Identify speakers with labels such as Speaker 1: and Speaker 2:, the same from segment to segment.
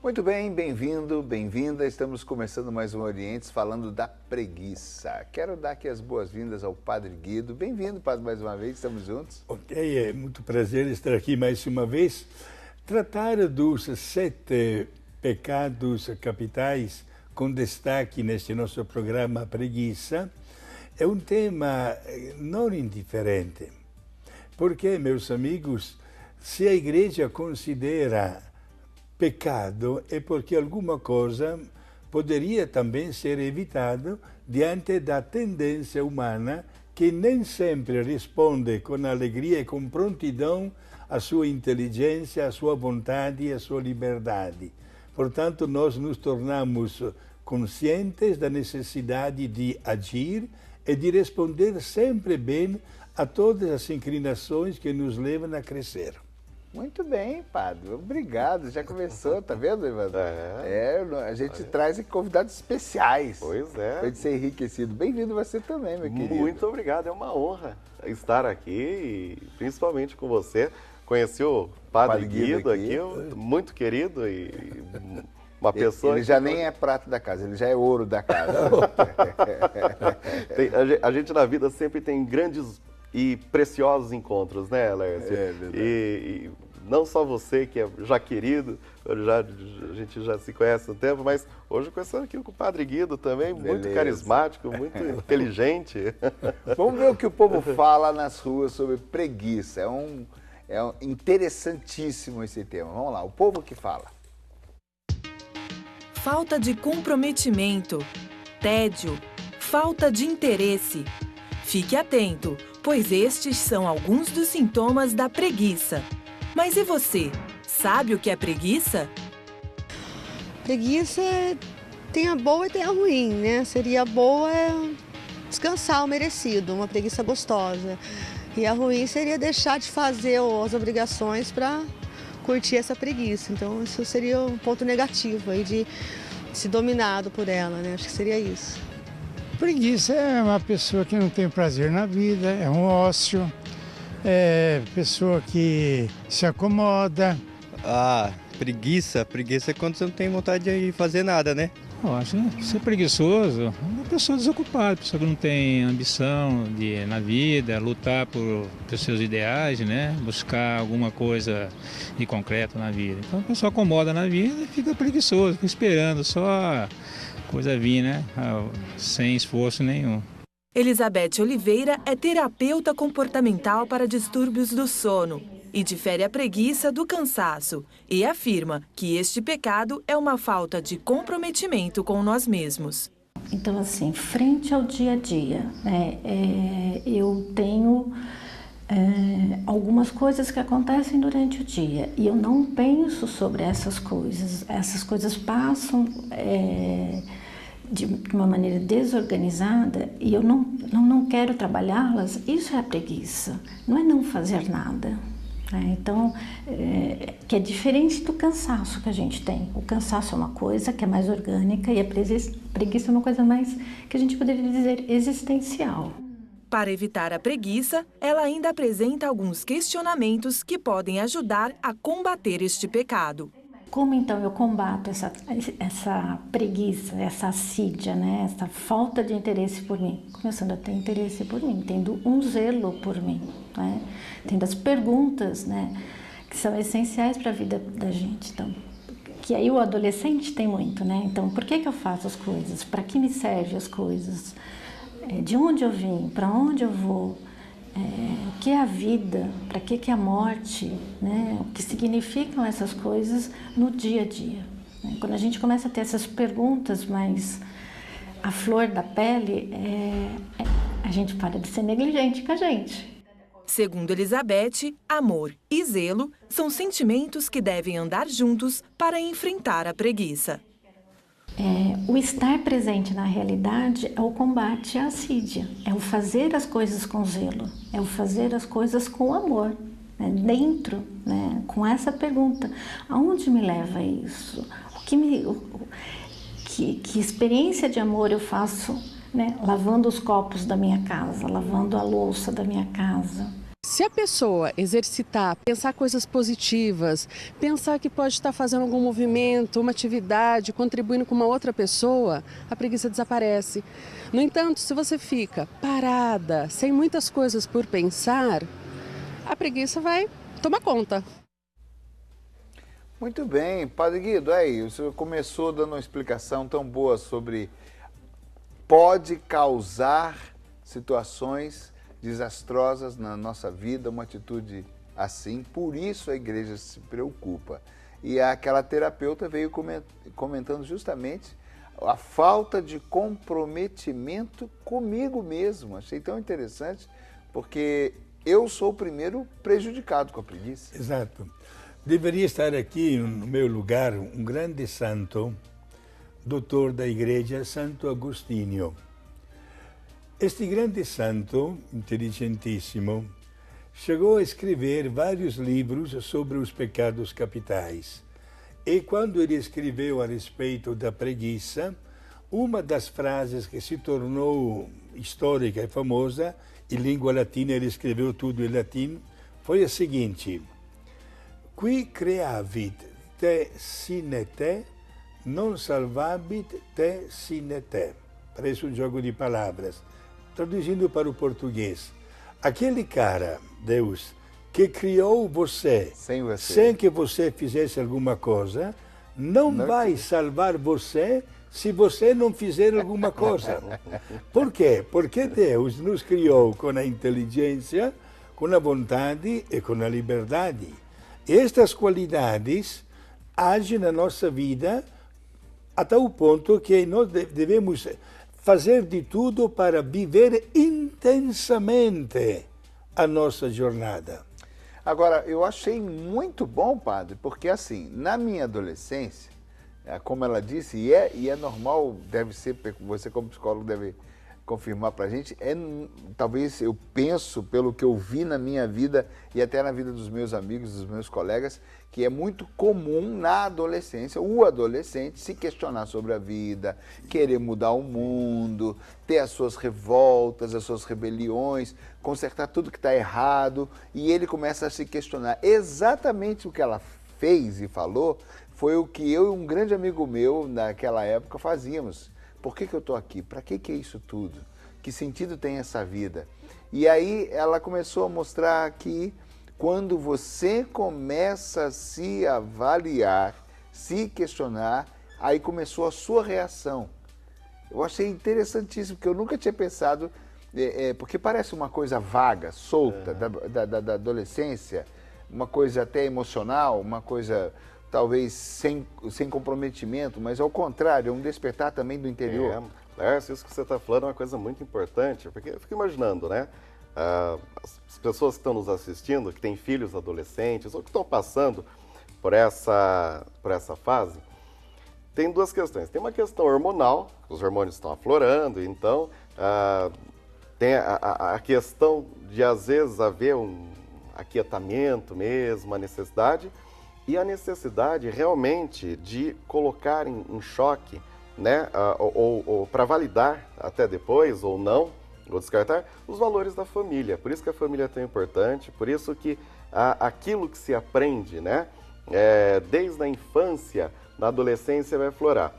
Speaker 1: Muito bem, bem-vindo, bem-vinda. Estamos começando mais um Orientes falando da preguiça. Quero dar aqui as boas-vindas ao Padre Guido. Bem-vindo, Padre, mais uma vez, estamos juntos.
Speaker 2: Ok, é muito prazer estar aqui mais uma vez. Tratar dos 7 pecados capitais com destaque neste nosso programa Preguiça é um tema não indiferente. Porque, meus amigos, se a Igreja considera pecado é porque alguma coisa poderia também ser evitado diante da tendência humana que nem sempre responde com alegria e com prontidão à sua inteligência, à sua vontade e à sua liberdade. Portanto, nós nos tornamos conscientes da necessidade de agir e de responder sempre bem a todas as inclinações que nos levam a crescer.
Speaker 1: Muito bem, Padre. Obrigado. Já começou, tá vendo, Evandro? A gente traz aqui convidados especiais.
Speaker 3: Pois é.
Speaker 1: Para ser enriquecido. Bem-vindo você também, meu querido.
Speaker 3: Muito obrigado. É uma honra estar aqui, e principalmente com você. Conheci o Padre Guido aqui, muito querido e uma pessoa...
Speaker 1: Ele já nem é prata da casa, ele já é ouro da casa.
Speaker 3: A gente na vida sempre tem grandes e preciosos encontros, né, Lércio?
Speaker 1: É verdade.
Speaker 3: E não só você, que é já querido, a gente já se conhece há um tempo, mas hoje conhecendo aqui com o Padre Guido também, muito carismático, muito inteligente.
Speaker 1: Vamos ver o que o povo fala nas ruas sobre preguiça. É interessantíssimo esse tema. Vamos lá, o povo que fala.
Speaker 4: Falta de comprometimento, tédio, falta de interesse. Fique atento, pois estes são alguns dos sintomas da preguiça. Mas e você? Sabe o que é preguiça?
Speaker 5: Preguiça tem a boa e tem a ruim, né? Seria a boa descansar o merecido, uma preguiça gostosa. E a ruim seria deixar de fazer as obrigações para curtir essa preguiça. Então isso seria um ponto negativo aí de ser dominado por ela, né? Acho que seria isso.
Speaker 6: Preguiça é uma pessoa que não tem prazer na vida, é um ócio, é pessoa que se acomoda.
Speaker 7: Preguiça é quando você não tem vontade de fazer nada, né?
Speaker 8: Eu acho que ser preguiçoso é uma pessoa desocupada, pessoa que não tem ambição na vida, lutar pelos seus ideais, né? Buscar alguma coisa de concreto na vida. Então a pessoa acomoda na vida e fica preguiçoso, fica esperando só coisa vir, né? Sem esforço nenhum.
Speaker 4: Elizabeth Oliveira é terapeuta comportamental para distúrbios do sono e difere a preguiça do cansaço e afirma que este pecado é uma falta de comprometimento com nós mesmos.
Speaker 9: Então, assim, frente ao dia a dia, né, eu tenho algumas coisas que acontecem durante o dia e eu não penso sobre essas coisas passam de uma maneira desorganizada e eu não quero trabalhá-las. Isso é a preguiça, não é não fazer nada. Então, que é diferente do cansaço que a gente tem. O cansaço é uma coisa que é mais orgânica e a preguiça é uma coisa mais, que a gente poderia dizer, existencial.
Speaker 4: Para evitar a preguiça, ela ainda apresenta alguns questionamentos que podem ajudar a combater este pecado.
Speaker 9: Como então eu combato essa preguiça, essa assídia, né? Essa falta de interesse por mim? Começando a ter interesse por mim, tendo um zelo por mim, né? Tendo as perguntas, né? Que são essenciais para a vida da gente. Então, que aí o adolescente tem muito, né? Então, por que eu faço as coisas? Para que me servem as coisas? De onde eu vim? Para onde eu vou? O que é a vida, para que é a morte, né? O que significam essas coisas no dia a dia. Né? Quando a gente começa a ter essas perguntas mais à flor da pele, a gente para de ser negligente com a gente.
Speaker 4: Segundo Elizabeth, amor e zelo são sentimentos que devem andar juntos para enfrentar a preguiça.
Speaker 9: O estar presente na realidade é o combate à assídia, é o fazer as coisas com zelo, é o fazer as coisas com amor, né? Dentro, né? Com essa pergunta, aonde me leva isso? Que experiência de amor eu faço, né? Lavando os copos da minha casa, lavando a louça da minha casa?
Speaker 10: Se a pessoa exercitar, pensar coisas positivas, pensar que pode estar fazendo algum movimento, uma atividade, contribuindo com uma outra pessoa, a preguiça desaparece. No entanto, se você fica parada, sem muitas coisas por pensar, a preguiça vai tomar conta.
Speaker 1: Muito bem, Padre Guido, aí, o senhor começou dando uma explicação tão boa sobre pode causar situações desastrosas na nossa vida, uma atitude assim, por isso a igreja se preocupa. E aquela terapeuta veio comentando justamente a falta de comprometimento comigo mesmo. Achei tão interessante, porque eu sou o primeiro prejudicado com a preguiça.
Speaker 2: Exato. Deveria estar aqui no meu lugar um grande santo, doutor da igreja, Santo Agostinho. Este grande santo, inteligentíssimo, chegou a escrever vários livros sobre os pecados capitais. E quando ele escreveu a respeito da preguiça, uma das frases que se tornou histórica e famosa, em língua latina, ele escreveu tudo em latim, foi a seguinte: Qui creavit te sine te, non salvabit te sine te. Parece um jogo de palavras. Traduzindo para o português, aquele cara, Deus, que criou você, sem que você fizesse alguma coisa, não vai salvar você se você não fizer alguma coisa. Por quê? Porque Deus nos criou com a inteligência, com a vontade e com a liberdade. Estas qualidades agem na nossa vida a tal ponto que nós devemos fazer de tudo para viver intensamente a nossa jornada.
Speaker 1: Agora, eu achei muito bom, padre, porque assim, na minha adolescência, como ela disse, e é normal, deve ser, você como psicólogo deve confirmar pra gente, talvez eu penso, pelo que eu vi na minha vida e até na vida dos meus amigos, dos meus colegas, que é muito comum na adolescência, o adolescente se questionar sobre a vida, querer mudar o mundo, ter as suas revoltas, as suas rebeliões, consertar tudo que está errado, e ele começa a se questionar. Exatamente o que ela fez e falou foi o que eu e um grande amigo meu naquela época fazíamos. Por que eu estou aqui? Para que é isso tudo? Que sentido tem essa vida? E aí ela começou a mostrar que quando você começa a se avaliar, se questionar, aí começou a sua reação. Eu achei interessantíssimo, porque eu nunca tinha pensado, porque parece uma coisa vaga, solta, da adolescência, uma coisa até emocional, uma coisa talvez sem comprometimento, mas ao contrário, é um despertar também do interior.
Speaker 3: Lércio, isso que você está falando é uma coisa muito importante, porque eu fico imaginando, né? As pessoas que estão nos assistindo, que têm filhos adolescentes, ou que estão passando por essa fase, tem duas questões. Tem uma questão hormonal, os hormônios estão aflorando, então tem a questão de, às vezes, haver um aquietamento mesmo, uma necessidade, e a necessidade realmente de colocar em choque, né, ou para validar até depois, ou não, ou descartar, os valores da família. Por isso que a família é tão importante, por isso que aquilo que se aprende, né, desde a infância, na adolescência vai aflorar.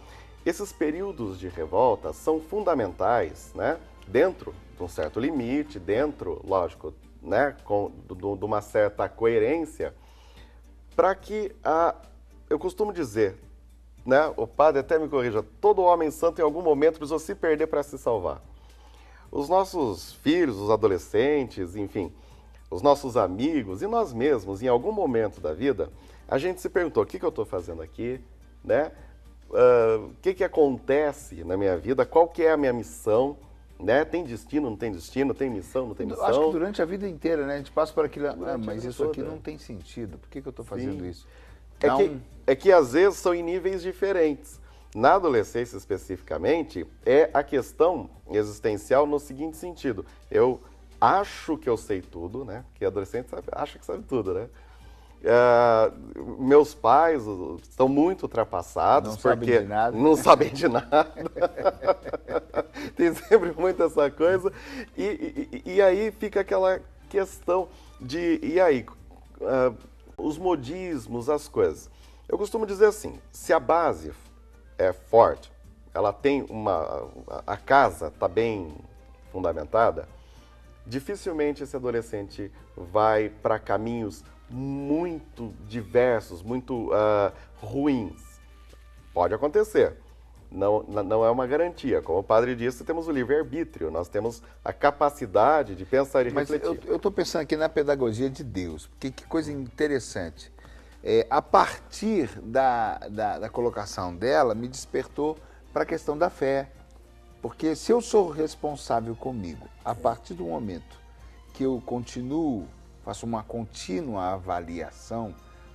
Speaker 3: Esses períodos de revolta são fundamentais, né, dentro de um certo limite, dentro, lógico, né, de uma certa coerência, para que, eu costumo dizer, né, o padre até me corrija, todo homem santo em algum momento precisou se perder para se salvar. Os nossos filhos, os adolescentes, enfim, os nossos amigos e nós mesmos, em algum momento da vida, a gente se perguntou, o que eu estou fazendo aqui, né? O que acontece na minha vida, qual que é a minha missão, né? Tem destino, não tem destino, tem missão, não tem missão.
Speaker 1: Acho que durante a vida inteira, né? A gente passa por aquilo, mas isso aqui não tem sentido, por que eu estou fazendo isso?
Speaker 3: É que às vezes são em níveis diferentes. Na adolescência especificamente, é a questão existencial no seguinte sentido. Eu acho que eu sei tudo, né? Porque adolescente acha que sabe tudo, né? Meus pais estão muito ultrapassados, porque não sabem de nada. Tem sempre muito essa coisa. E aí fica questão de, e aí, os modismos, as coisas. Eu costumo dizer assim, se a base é forte, ela tem a casa está bem fundamentada, dificilmente esse adolescente vai para caminhos muito diversos, muito ruins. Pode acontecer, não é uma garantia. Como o padre disse, temos o livre-arbítrio, nós temos a capacidade de pensar e refletir.
Speaker 1: Mas eu estou pensando aqui na pedagogia de Deus, porque que coisa interessante. A partir da colocação dela, me despertou para a questão da fé. Porque se eu sou responsável comigo, a partir do momento que eu continuo, faço uma contínua avaliação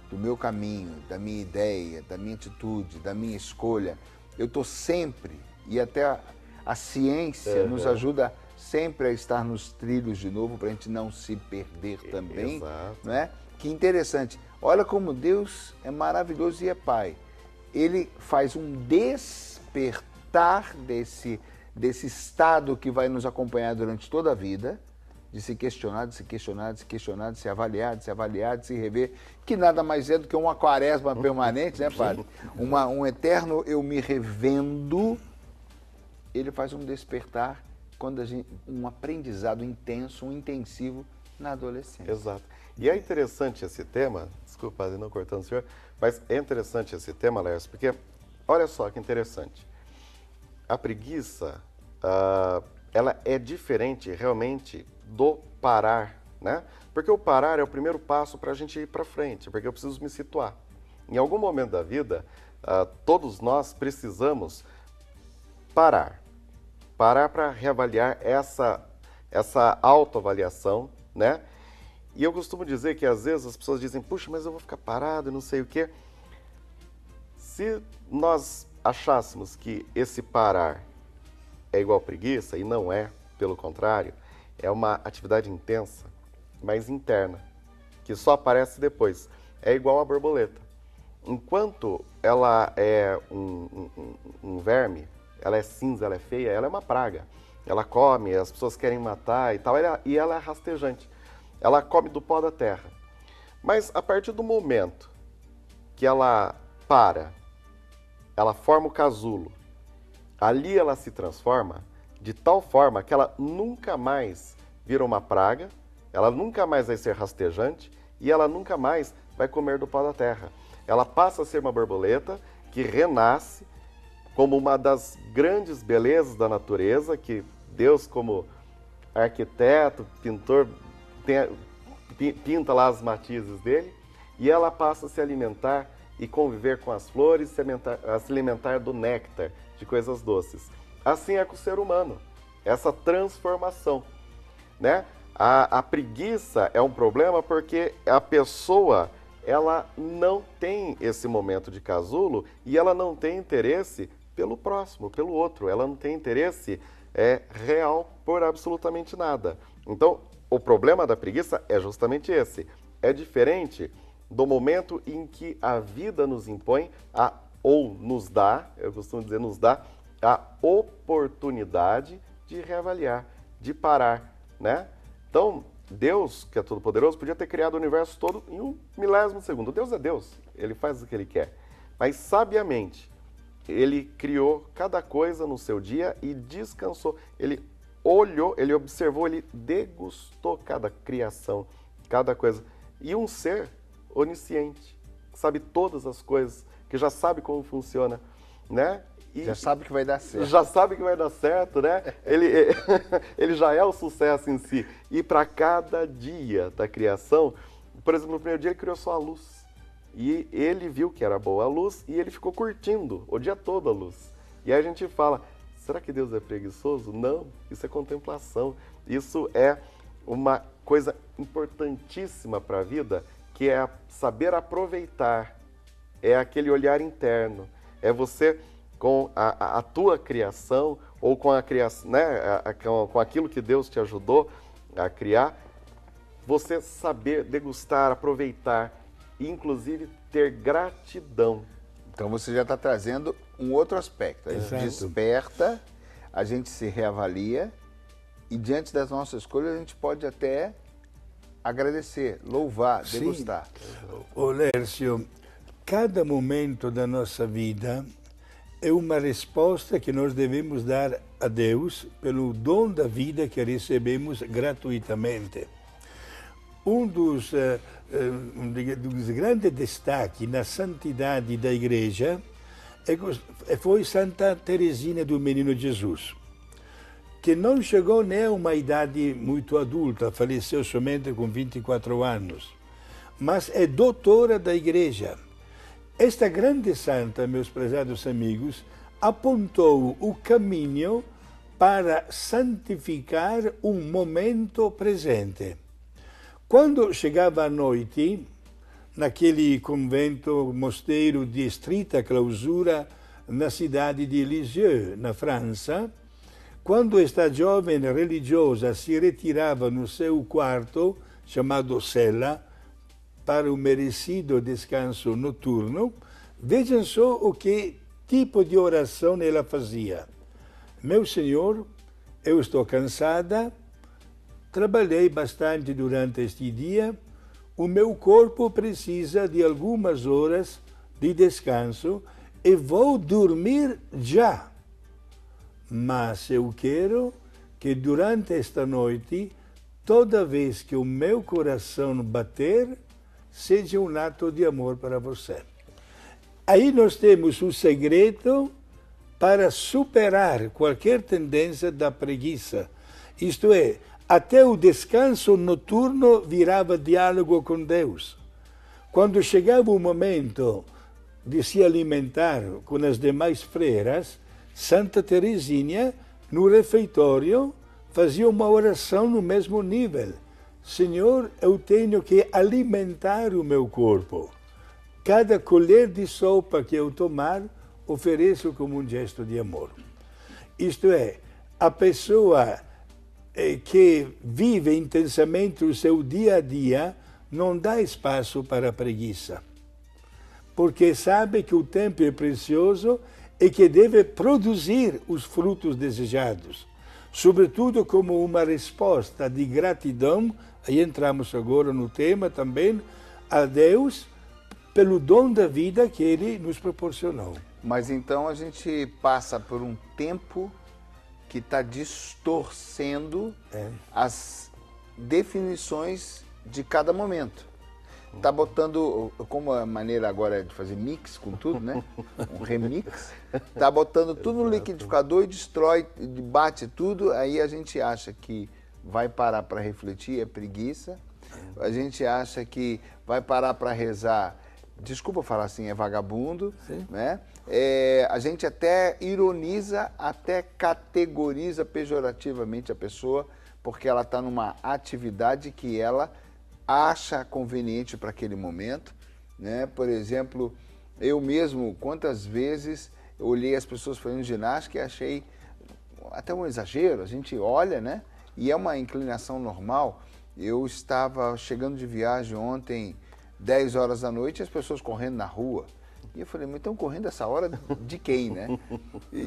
Speaker 1: do meu caminho, da minha ideia, da minha atitude, da minha escolha, eu estou sempre, e até a ciência nos ajuda sempre a estar nos trilhos de novo, para a gente não se perder também.
Speaker 3: Exato.
Speaker 1: Não é? Que interessante. Olha como Deus é maravilhoso e é Pai. Ele faz um despertar desse estado que vai nos acompanhar durante toda a vida, de se questionar, de se questionar, de se questionar, de se avaliar, de se avaliar, de se rever, que nada mais é do que uma quaresma permanente, né, padre? Um eterno eu me revendo. Ele faz um despertar, um aprendizado intenso, um intensivo na adolescência.
Speaker 3: Exato. E é interessante esse tema, desculpa, padre, não cortando o senhor, mas é interessante esse tema, Lércio, porque olha só que interessante. A preguiça, ela é diferente realmente do parar, né? Porque o parar é o primeiro passo para a gente ir para frente, porque eu preciso me situar. Em algum momento da vida, todos nós precisamos parar para reavaliar essa autoavaliação, né? E eu costumo dizer que às vezes as pessoas dizem, puxa, mas eu vou ficar parado e não sei o quê. Se nós achássemos que esse parar é igual preguiça, e não é, pelo contrário, é uma atividade intensa, mas interna, que só aparece depois. É igual a borboleta. Enquanto ela é um verme, ela é cinza, ela é feia, ela é uma praga. Ela come, as pessoas querem matar e tal, e ela é rastejante. Ela come do pó da terra. Mas a partir do momento que ela para, ela forma o casulo, ali ela se transforma de tal forma que ela nunca mais vira uma praga, ela nunca mais vai ser rastejante e ela nunca mais vai comer do pó da terra. Ela passa a ser uma borboleta que renasce como uma das grandes belezas da natureza, que Deus, como arquiteto, pintor, pinta lá as matizes dele, e ela passa a se alimentar e conviver com as flores, se alimentar do néctar, de coisas doces. Assim é com o ser humano, essa transformação, né? A preguiça é um problema porque a pessoa, ela não tem esse momento de casulo e ela não tem interesse pelo próximo, pelo outro. Ela não tem interesse real por absolutamente nada. Então, o problema da preguiça é justamente esse. É diferente do momento em que a vida nos impõe ou nos dá, eu costumo dizer, nos dá a oportunidade de reavaliar, de parar, né? Então, Deus, que é todo-poderoso, podia ter criado o universo todo em 1 milésimo segundo. Deus é Deus, Ele faz o que Ele quer. Mas, sabiamente, Ele criou cada coisa no seu dia e descansou. Ele olhou, Ele observou, Ele degustou cada criação, cada coisa. E um ser onisciente, que sabe todas as coisas, que já sabe como funciona, né? E
Speaker 1: já sabe que vai dar certo.
Speaker 3: Já sabe que vai dar certo, né? Ele já é o sucesso em si. E para cada dia da criação, por exemplo, no primeiro dia ele criou só a luz. E ele viu que era boa a luz e ele ficou curtindo o dia todo a luz. E aí a gente fala, será que Deus é preguiçoso? Não, isso é contemplação. Isso é uma coisa importantíssima para a vida, que é saber aproveitar. É aquele olhar interno. É você, com a tua criação, ou com a criação, né, com aquilo que Deus te ajudou a criar, você saber degustar, aproveitar e, inclusive, ter gratidão.
Speaker 1: Então você já está trazendo um outro aspecto. A gente desperta, a gente se reavalia e, diante das nossas escolhas, a gente pode até agradecer, louvar,
Speaker 2: Sim.
Speaker 1: degustar.
Speaker 2: Ô Lércio, cada momento da nossa vida é uma resposta que nós devemos dar a Deus pelo dom da vida que recebemos gratuitamente. Um dos grandes destaques na santidade da Igreja foi Santa Teresina do Menino Jesus, que não chegou nem a uma idade muito adulta, faleceu somente com 24 anos, mas é doutora da Igreja. Esta grande santa, meus prezados amigos, apontou o caminho para santificar um momento presente. Quando chegava a noite, naquele convento, mosteiro de estrita clausura na cidade de Lisieux, na França, quando esta jovem religiosa se retirava no seu quarto, chamado cela, para o merecido descanso noturno, vejam só o que tipo de oração ela fazia. Meu Senhor, eu estou cansada, trabalhei bastante durante este dia, o meu corpo precisa de algumas horas de descanso e vou dormir já. Mas eu quero que durante esta noite, toda vez que o meu coração bater, seja um ato de amor para você. Aí nós temos o segredo para superar qualquer tendência da preguiça. Isto é, até o descanso noturno virava diálogo com Deus. Quando chegava o momento de se alimentar com as demais freiras, Santa Teresinha, no refeitório, fazia uma oração no mesmo nível. Senhor, eu tenho que alimentar o meu corpo. Cada colher de sopa que eu tomar, ofereço como um gesto de amor. Isto é, a pessoa que vive intensamente o seu dia a dia não dá espaço para a preguiça, porque sabe que o tempo é precioso e que deve produzir os frutos desejados, sobretudo como uma resposta de gratidão. Aí entramos agora no tema também, a Deus pelo dom da vida que Ele nos proporcionou.
Speaker 1: Mas então a gente passa por um tempo que está distorcendo as definições de cada momento. Está botando, como a maneira agora de fazer mix com tudo, né? Um remix. Está botando tudo no liquidificador e destrói, bate tudo. Aí a gente acha que vai parar para refletir, é preguiça. A gente acha que vai parar para rezar, desculpa falar assim, é vagabundo, né? A gente até ironiza, até categoriza pejorativamente a pessoa, porque ela está numa atividade que ela acha conveniente para aquele momento, né? Por exemplo, eu mesmo, quantas vezes eu olhei as pessoas fazendo ginástica e achei até um exagero, a gente olha, né? E é uma inclinação normal. Eu estava chegando de viagem ontem, 10 horas da noite, e as pessoas correndo na rua. E eu falei, mas estão correndo essa hora de quem, né?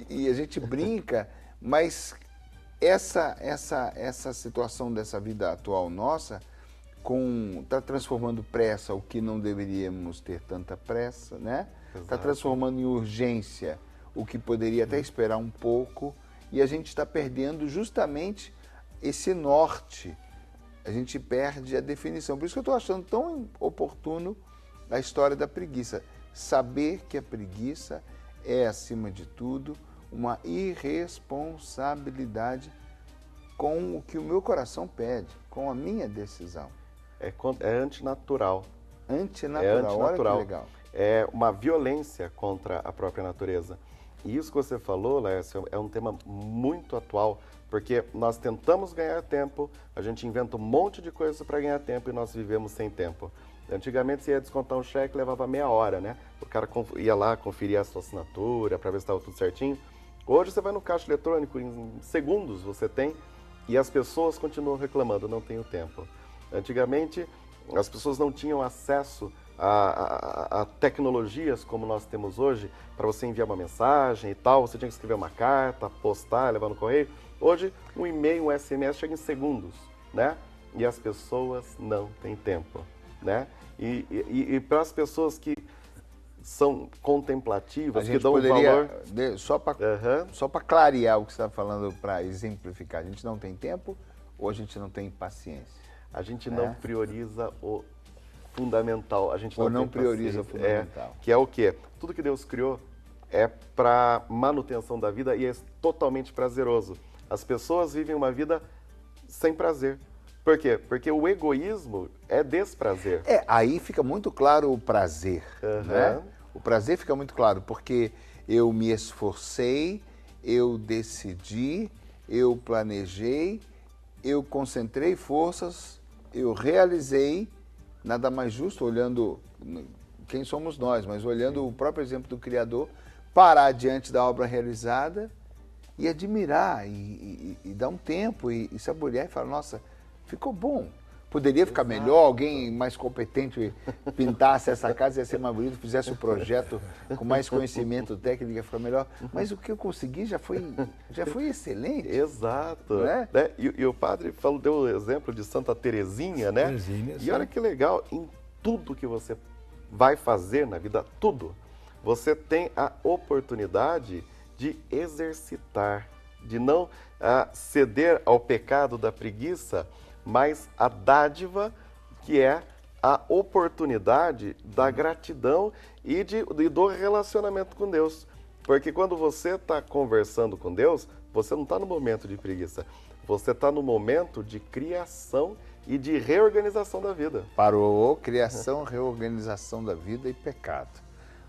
Speaker 1: E a gente brinca, mas essa situação dessa vida atual nossa está transformando pressa o que não deveríamos ter tanta pressa, né? Está transformando em urgência o que poderia até esperar um pouco, e a gente está perdendo justamente esse norte. A gente perde a definição. Por isso que eu estou achando tão oportuno a história da preguiça. Saber que a preguiça é, acima de tudo, uma irresponsabilidade com o que o meu coração pede, com a minha decisão.
Speaker 3: É antinatural.
Speaker 1: Antinatural, olha que legal.
Speaker 3: É uma violência contra a própria natureza. E isso que você falou, Lércio, é um tema muito atual, porque nós tentamos ganhar tempo, a gente inventa um monte de coisa para ganhar tempo e nós vivemos sem tempo. Antigamente você ia descontar um cheque, levava meia hora, né? O cara ia lá conferir a sua assinatura para ver se estava tudo certinho. Hoje você vai no caixa eletrônico, em segundos você tem, e as pessoas continuam reclamando, não tenho tempo. Antigamente as pessoas não tinham acesso a tecnologias como nós temos hoje, para você enviar uma mensagem e tal, você tinha que escrever uma carta, postar, levar no correio. Hoje, um e-mail, um SMS chega em segundos, né? e as pessoas não têm tempo, né? E para as pessoas que são contemplativas, que dão valor...
Speaker 1: Só para clarear o que você está falando, para exemplificar, a gente não tem tempo ou a gente não tem paciência?
Speaker 3: A gente não prioriza o fundamental. A gente não
Speaker 1: prioriza o fundamental.
Speaker 3: Que é o quê? Tudo que Deus criou é para manutenção da vida e é totalmente prazeroso. As pessoas vivem uma vida sem prazer. Por quê? Porque o egoísmo é desprazer.
Speaker 1: Aí fica muito claro o prazer, né? O prazer fica muito claro, porque eu me esforcei, eu decidi, eu planejei, eu concentrei forças, eu realizei, nada mais justo, olhando quem somos nós, mas olhando o próprio exemplo do Criador, parar diante da obra realizada e admirar, e dar um tempo, e saborear e falar, nossa, ficou bom. Poderia ficar melhor, alguém mais competente pintasse essa casa, ia ser mais bonito, fizesse o projeto com mais conhecimento técnico, ia ficar melhor. Mas o que eu consegui já foi excelente.
Speaker 3: Exato.
Speaker 1: Né?
Speaker 3: E o padre deu o exemplo de Santa Teresinha, né? E olha que legal, em tudo que você vai fazer na vida, tudo, você tem a oportunidade de exercitar, de não ceder ao pecado da preguiça, mas a dádiva que é a oportunidade da gratidão e do relacionamento com Deus. Porque quando você está conversando com Deus, você não está no momento de preguiça, você está no momento de criação e de reorganização da vida.
Speaker 1: Parou, criação, reorganização da vida e pecado.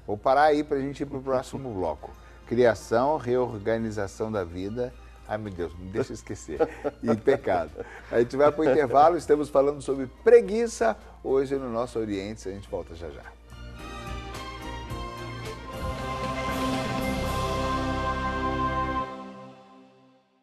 Speaker 1: Vou parar aí para a gente ir para o próximo bloco. Criação, reorganização da vida. Ai, meu Deus, não deixa eu esquecer. E pecado. A gente vai para o intervalo, estamos falando sobre preguiça hoje no nosso Oriente. A gente volta já já.